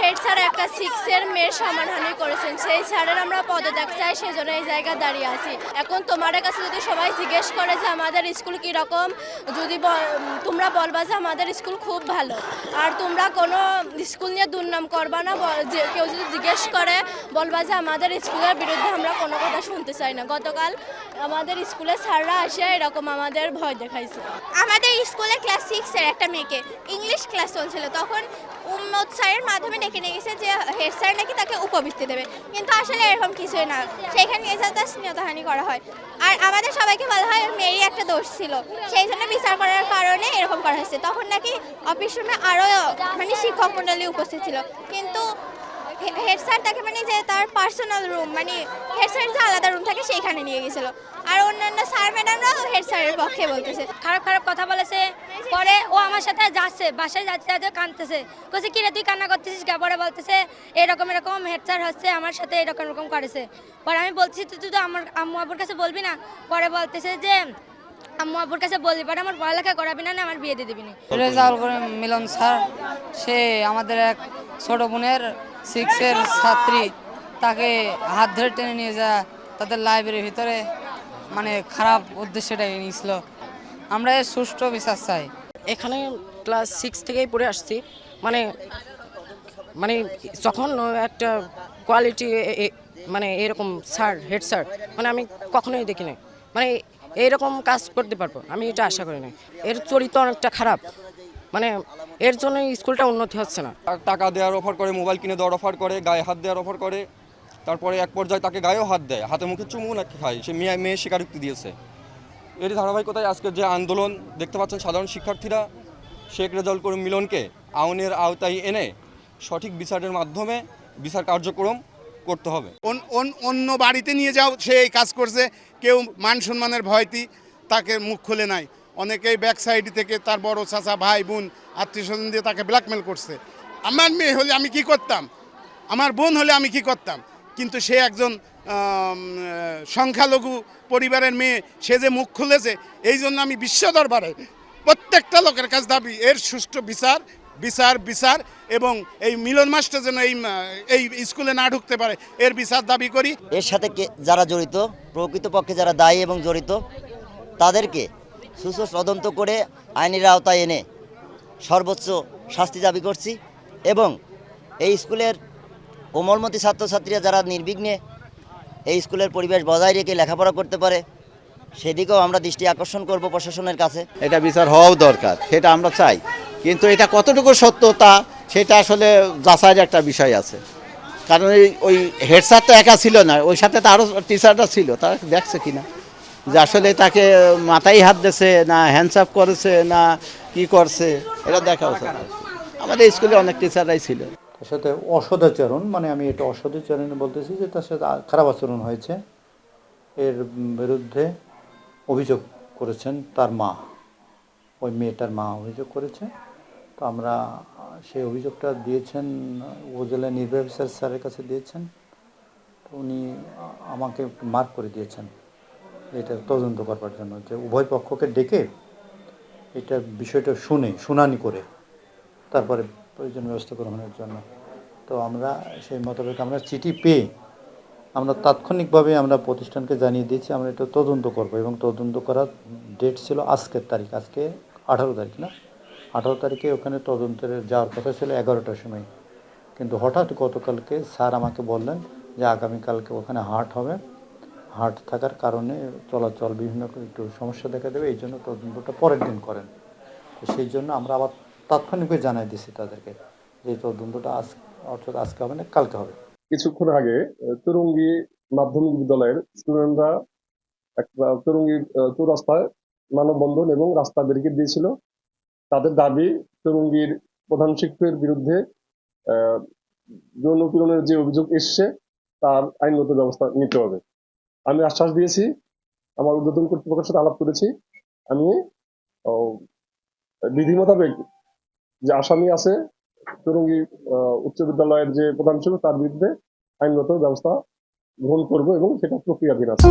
Head sir একটা 6 মেয়ের সম্মানহানি করেছেন, সেই স্যারের আমরা পদত্যাগ চাই, সেই জন্য এই জায়গায় দাঁড়িয়ে আছি। এখন তোমাদের কাছে যদি সবাই জিজ্ঞেস করে যে আমাদের স্কুল কীরকম, যদি তোমরা বলবা যে আমাদের স্কুল খুব ভালো, আর তোমরা কোনো স্কুল নিয়ে দুর্নাম করবা না। যে কেউ যদি জিজ্ঞেস করে বলবা যে আমাদের স্কুলের বিরুদ্ধে আমরা কোনো কথা শুনতে চাই না। গতকাল আমাদের স্কুলে স্যাররা আসে এরকম আমাদের ভয় দেখাইছে। আমাদের স্কুলে ক্লাস 6-এর একটা মেয়েকে ইংলিশ ক্লাস চলছিল, তখন উম্মত স্যারের মাধ্যমে ডেকে নিয়ে গেছে যে হেড স্যার নাকি তাকে উপবৃত্তি দেবে, কিন্তু আসলে এরকম কিছুই না। সেইখানে গেছে তার স্নেহতাহানি করা হয়, আর আমাদের সবাইকে বলা হয় মেয়েরই একটা দোষ ছিল, সেই জন্য বিচার করার কারণে এরকম করা হয়েছে। তখন নাকি অফিস রুমে আরও মানে শিক্ষক মণ্ডলী উপস্থিত ছিল, কিন্তু হেড স্যার তাকে মানে যে তার পার্সোনাল রুম, মানে হেড স্যারের যে আলাদা রুম থাকে সেইখানে নিয়ে গেছিল, আর অন্যান্য স্যার ম্যাডামরাও হেড স্যারের পক্ষে বলতেছে। খারাপ খারাপ কথা বলেছে। পরে ও আমার সাথে যাচ্ছে, বাসায় যাচ্ছে যাচ্ছে কাঁদতেছে, বলছে কি রে তুই কান্না করতেছিস কে? পরে বলতেছে এরকম এরকম হেড স্যার হচ্ছে আমার সাথে এরকম এরকম করেছে। পরে আমি বলছি তুই তো আমার আম্মু আব্বুর কাছে বলবি না? পরে বলতেছে যে আম্মু আব্বুর কাছে বলবি, পরে আমার পড়ালেখা করাবি না, আমার বিয়ে দিয়ে দিবি না। রেজাউল করিম মিলন স্যার, সে আমাদের এক ছোট বোনের 6-এর ছাত্রী, তাকে হাত ধরে টেনে নিয়ে যা তাদের লাইব্রেরির ভিতরে মানে খারাপ উদ্দেশ্যটা নিয়েছিল। আমরা এর সুষ্ঠু বিচার চাই। এখানে ক্লাস 6 থেকেই পড়ে আসছি, মানে মানে যখন একটা কোয়ালিটি মানে এরকম স্যার হেড স্যার মানে আমি কখনোই দেখি না, মানে এইরকম কাজ করতে পারবো আমি এটা আশা করি না। এর চরিত্র অনেকটা খারাপ, মানে এর জন্য স্কুলটা উন্নতি হচ্ছে না। টাকা দেওয়ার অফার করে, মোবাইল কিনে দেওয়ার অফার করে, গায়ে হাত দেওয়ার অফার করে, তারপরে এক পর্যায়ে তাকে গায়েও হাত দেয়, হাতে মুখে চুমু নাকি খায়। সে মেয়ে স্বীকারোক্তি দিয়েছে। এর ধারাবাহিকতায় আজকে যে আন্দোলন দেখতে পাচ্ছেন, সাধারণ শিক্ষার্থীরা শেখ রেজাউল করিম মিলনকে আইনের আওতায় এনে সঠিক বিচারের মাধ্যমে বিচার কার্যক্রম করতে হবে। অন্য বাড়িতে নিয়ে যাও, সে এই কাজ করছে, কেউ মান সম্মানের ভয়তি তাকে মুখ খুলে নাই। অনেকেই ব্যাক সাইড থেকে তার বড় চাচা ভাই বোন আত্মীয় স্বজন দিয়ে তাকে ব্ল্যাকমেল করছে। আমার মেয়ে হলে আমি কি করতাম, আমার বোন হলে আমি কি করতাম, কিন্তু সে একজন সংখ্যালঘু পরিবারের মেয়ে, সে যে মুখ খুলেছে, এই জন্য আমি বিশ্ব দরবারে প্রত্যেকটা লোকের কাছে দাবি এর সুষ্ঠু বিচার বিচার বিচার এবং এই মিলন মাস্টার যেন এই স্কুলে না ঢুকতে পারে, এর বিচার দাবি করি। এর সাথে যারা জড়িত, প্রকৃতপক্ষে যারা দায়ী এবং জড়িত, তাদেরকে সুষ্ঠু তদন্ত করে আইনের আওতায় এনে সর্বোচ্চ শাস্তি দাবি করছি, এবং এই স্কুলের কোমলমতি ছাত্রছাত্রীরা যারা নির্বিঘ্নে এই স্কুলের পরিবেশ বজায় রেখে লেখাপড়া করতে পারে, সেদিকেও আমরা দৃষ্টি আকর্ষণ করব প্রশাসনের কাছে। এটা বিচার হওয়াও দরকার, সেটা আমরা চাই, কিন্তু এটা কতটুকু সত্যতা সেটা আসলে যাচাইয়ের একটা বিষয় আছে। কারণ ওই হেড স্যার তো একা ছিল না, ওই সাথে তো আরও টিচাররা ছিল, তারা দেখছে কিনা যে আসলে তাকে মাথায় হাত দিয়েছে না হ্যান্ডসাপ করেছে না কি করছে, এটা দেখা উচিত। আমাদের স্কুলে অনেক টিচাররাই ছিল। তার সাথে অসদাচরণ, মানে আমি এটা অসদাচরণ বলতেছি যে তার সাথে খারাপ আচরণ হয়েছে, এর বিরুদ্ধে অভিযোগ করেছেন তার মা, ওই মেয়েটার মা অভিযোগ করেছে। তো আমরা সেই অভিযোগটা দিয়েছেন উপজেলা নির্বাহী অফিসার স্যারের কাছে দিয়েছেন। তো উনি আমাকে মার্ক করে দিয়েছেন এটা তদন্ত করবার জন্য, যে উভয় পক্ষকে ডেকে এটা বিষয়টা শুনানি করে তারপরে প্রয়োজন ব্যবস্থা গ্রহণের জন্য। তো আমরা সেই মোতাবেক আমরা চিঠি পেয়ে আমরা তাৎক্ষণিকভাবে আমরা প্রতিষ্ঠানকে জানিয়ে দিয়েছি আমরা এটা তদন্ত করব, এবং তদন্ত করার ডেট ছিল আজকের তারিখ, আজকে 18 তারিখ না, 18 তারিখে ওখানে তদন্তের যাওয়ার কথা ছিল 11টার সময়। কিন্তু হঠাৎ গতকালকে স্যার আমাকে বললেন যে আগামীকালকে ওখানে হাট হবে, হাট থাকার কারণে চলাচল বিভিন্ন একটু সমস্যা দেখা দেবে, এই জন্য তদন্তটা পরের দিন করেন। তো সেই জন্য আমরা আবার তাৎক্ষণিকভাবে জানাই দিচ্ছি তাদেরকে যে তদন্তটা অর্থাৎ আজকে হবে না, কালকে হবে। কিছুক্ষণ আগে তুরঙ্গী মাধ্যমিক বিদ্যালয়ের স্টুডেন্টরা একটা তুরঙ্গী চৌরাস্তায় মানববন্ধন এবং রাস্তা ব্যারিকেড দিয়েছিল। তাদের দাবি তুরঙ্গীর প্রধান শিক্ষকের বিরুদ্ধে যৌন উৎপীড়নের যে অভিযোগ এসছে তার আইনগত ব্যবস্থা নিতে হবে। আমি আশ্বাস দিয়েছি, আমার উদ্বোধন কর্তৃপক্ষের সাথে আলাপ করেছি, আমি বিধি মোতাবেক যে আসামি আছে তুরঙ্গী উচ্চ বিদ্যালয়ের যে প্রধান শিক্ষক তার বিরুদ্ধে আইনগত ব্যবস্থা গ্রহণ করব এবং সেটা প্রক্রিয়াধীন আছে।